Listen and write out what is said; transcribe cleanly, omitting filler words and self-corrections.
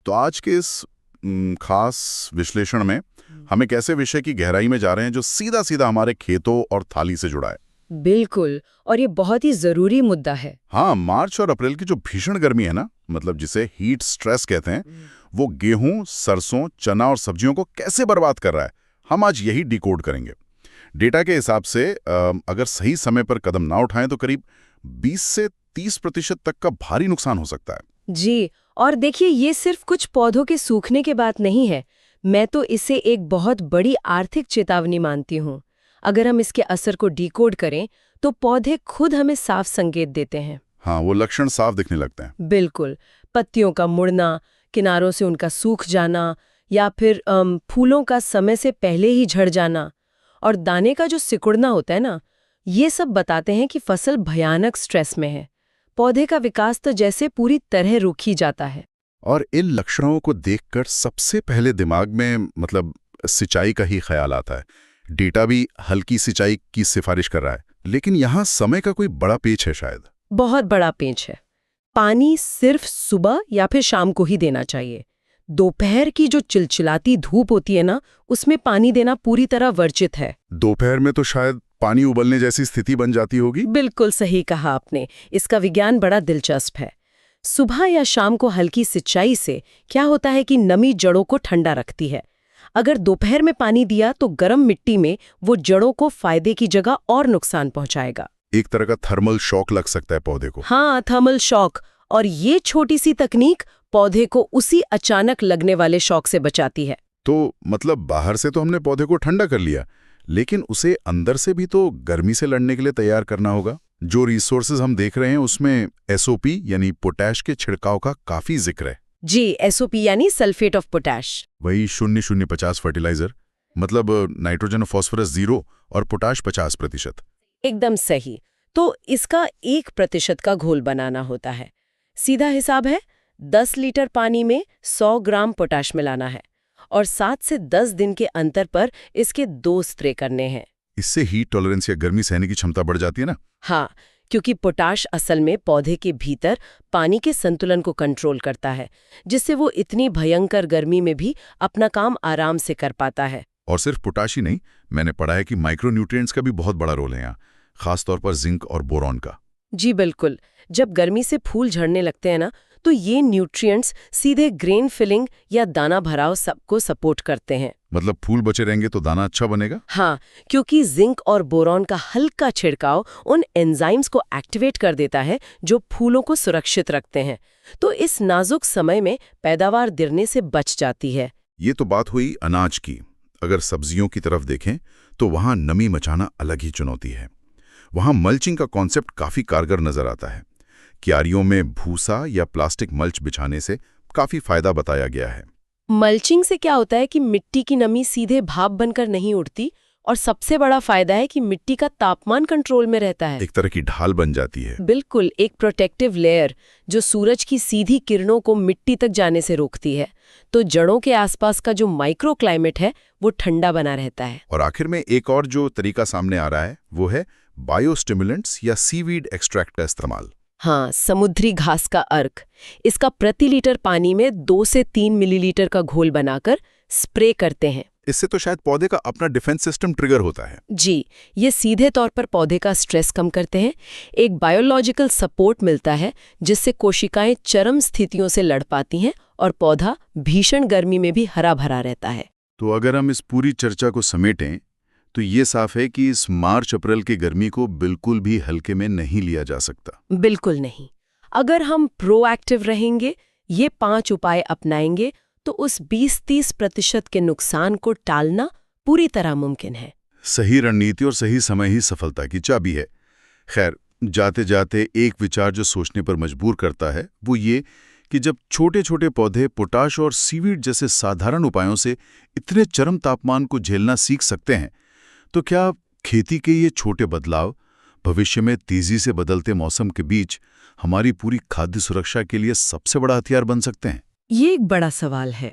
तो आज के इस खास विश्लेषण में हम एक ऐसे विषय की गहराई में जा रहे हैं जो सीधा सीधा हमारे खेतों और थाली से जुड़ा है। बिल्कुल। और ये बहुत ही जरूरी मुद्दा है। हाँ, मार्च और अप्रैल की जो भीषण गर्मी है ना, मतलब जिसे हीट स्ट्रेस कहते हैं, वो गेहूं, सरसों, चना और सब्जियों को कैसे बर्बाद कर रहा है, हम आज यही डिकोड करेंगे। डेटा के हिसाब से अगर सही समय पर कदम ना उठाएं तो करीब 20 से 30% तक का भारी नुकसान हो सकता है। जी। और देखिए, ये सिर्फ कुछ पौधों के सूखने के बात नहीं है। मैं तो इसे एक बहुत बड़ी आर्थिक चेतावनी मानती हूँ। अगर हम इसके असर को डिकोड करें तो पौधे खुद हमें साफ संकेत देते हैं। हाँ, वो लक्षण साफ दिखने लगते हैं। बिल्कुल। पत्तियों का मुड़ना, किनारों से उनका सूख जाना, या फिर फूलों का समय से पहले ही झड़ जाना, और दाने का जो सिकुड़ना होता है ना, ये सब बताते हैं कि फसल भयानक स्ट्रेस में है। पौधे का विकास तो जैसे पूरी तरह रुक ही जाता है। और इन लक्षणों को देखकर सबसे पहले दिमाग में मतलब सिंचाई का ही ख्याल आता है। डेटा भी हल्की सिंचाई की सिफारिश कर रहा है, लेकिन यहाँ समय का कोई बड़ा पेच है शायद। बहुत बड़ा पेंच है। पानी सिर्फ सुबह या फिर शाम को ही देना चाहिए। दोपहर की जो चिलचिलाती धूप होती है ना, उसमें पानी देना पूरी तरह वर्जित है। दोपहर में तो शायद पानी उबलने जैसी स्थिति बन जाती होगी। बिल्कुल सही कहा आपने। इसका विज्ञान बड़ा दिलचस्प है। सुबह या शाम को हल्की सिंचाई से क्या होता है कि नमी जड़ों को ठंडा रखती है। अगर दोपहर में पानी दिया तो गर्म मिट्टी में वो जड़ों को फायदे की जगह और नुकसान पहुंचाएगा। एक तरह का थर्मल शॉक लग सकता है पौधे को। हाँ, थर्मल शॉक। और ये छोटी सी तकनीक पौधे को उसी अचानक लगने वाले शॉक से बचाती है। तो मतलब बाहर से तो हमने पौधे को ठंडा कर लिया, लेकिन उसे अंदर से भी तो गर्मी से लड़ने के लिए तैयार करना होगा। जो रिसोर्सेज हम देख रहे हैं उसमें एसओपी यानी पोटैश के छिड़काव का काफी जिक्र है। जी, एसओपी यानी सल्फेट ऑफ पोटैश। वही 0-0-50 फर्टिलाइजर, मतलब नाइट्रोजन और फास्फोरस 0 और पोटाश 50%। एकदम सही। तो इसका 1% का घोल बनाना होता है। सीधा हिसाब है, 10 लीटर पानी में 100 ग्राम पोटाश मिलाना है और 7 से 10 दिन के अंतर पर इसके 2 स्प्रे करने हैं। इससे हीट टॉलरेंस या गर्मी सहने की क्षमता बढ़ जाती है ना? हाँ, क्योंकि पोटाश असल में पौधे के भीतर पानी के संतुलन को कंट्रोल करता है, जिससे वो इतनी भयंकर गर्मी में भी अपना काम आराम से कर पाता है। और सिर्फ पोटाश ही नहीं, मैंने पढ़ा है कि माइक्रोन्यूट्रिएंट्स का भी बहुत बड़ा रोल है यहाँ, खासतौर पर जिंक और बोरॉन का। जी बिल्कुल। जब गर्मी से फूल झड़ने लगते हैं ना, तो ये न्यूट्रिएंट्स सीधे ग्रेन फिलिंग या दाना भराव सबको सपोर्ट करते हैं। मतलब फूल बचे रहेंगे तो दाना अच्छा बनेगा? हाँ, क्योंकि जिंक और बोरॉन का हल्का छिड़काव उन एंजाइम्स को एक्टिवेट कर देता है जो फूलों को सुरक्षित रखते हैं। तो इस नाजुक समय में पैदावार गिरने से बच जाती है। ये तो बात हुई अनाज की। अगर सब्जियों की तरफ देखें तो वहाँ नमी मचाना अलग ही चुनौती है। वहाँ मल्चिंग का कॉन्सेप्ट काफ़ी कारगर नजर आता है। क्यारियों में भूसा या प्लास्टिक मल्च बिछाने से काफ़ी फायदा बताया गया है। मल्चिंग से क्या होता है कि मिट्टी की नमी सीधे भाप बनकर नहीं उड़ती, और सबसे बड़ा फायदा है कि मिट्टी का तापमान कंट्रोल में रहता है। एक तरह की ढाल बन जाती है। बिल्कुल, एक प्रोटेक्टिव लेयर जो सूरज की सीधी किरणों को मिट्टी तक जाने से रोकती है। तो जड़ों के आसपास का जो माइक्रो क्लाइमेट है वो ठंडा बना रहता है। और आखिर में एक और जो तरीका सामने आ रहा है वो है बायोस्टिमुलेंट्स या सीवीड एक्सट्रैक्ट का इस्तेमाल। हाँ, समुद्री घास का अर्क। इसका प्रति लीटर पानी में 2 से 3 मिलीलीटर का घोल बनाकर स्प्रे करते हैं। इससे तो शायद पौधे का अपना डिफेंस सिस्टम ट्रिगर होता है। जी, ये सीधे तौर पर पौधे का स्ट्रेस कम करते हैं। एक बायोलॉजिकल सपोर्ट मिलता है जिससे कोशिकाएं चरम स्थितियों से लड़ पाती हैं और पौधा भीषण गर्मी में भी हरा भरा रहता है। तो अगर हम इस पूरी चर्चा को समेटें तो ये साफ है कि इस मार्च अप्रैल की गर्मी को बिल्कुल भी हल्के में नहीं लिया जा सकता। बिल्कुल नहीं। अगर हम प्रोएक्टिव रहेंगे, ये 5 उपाय अपनाएंगे, तो उस 20-30% के नुकसान को टालना पूरी तरह मुमकिन है। सही रणनीति और सही समय ही सफलता की चाबी है। खैर, जाते जाते एक विचार जो सोचने पर मजबूर करता है वो ये कि जब छोटे छोटे पौधे पोटाश और सीवीड जैसे साधारण उपायों से इतने चरम तापमान को झेलना सीख सकते हैं, तो क्या खेती के ये छोटे बदलाव भविष्य में तेजी से बदलते मौसम के बीच हमारी पूरी खाद्य सुरक्षा के लिए सबसे बड़ा हथियार बन सकते हैं? ये एक बड़ा सवाल है।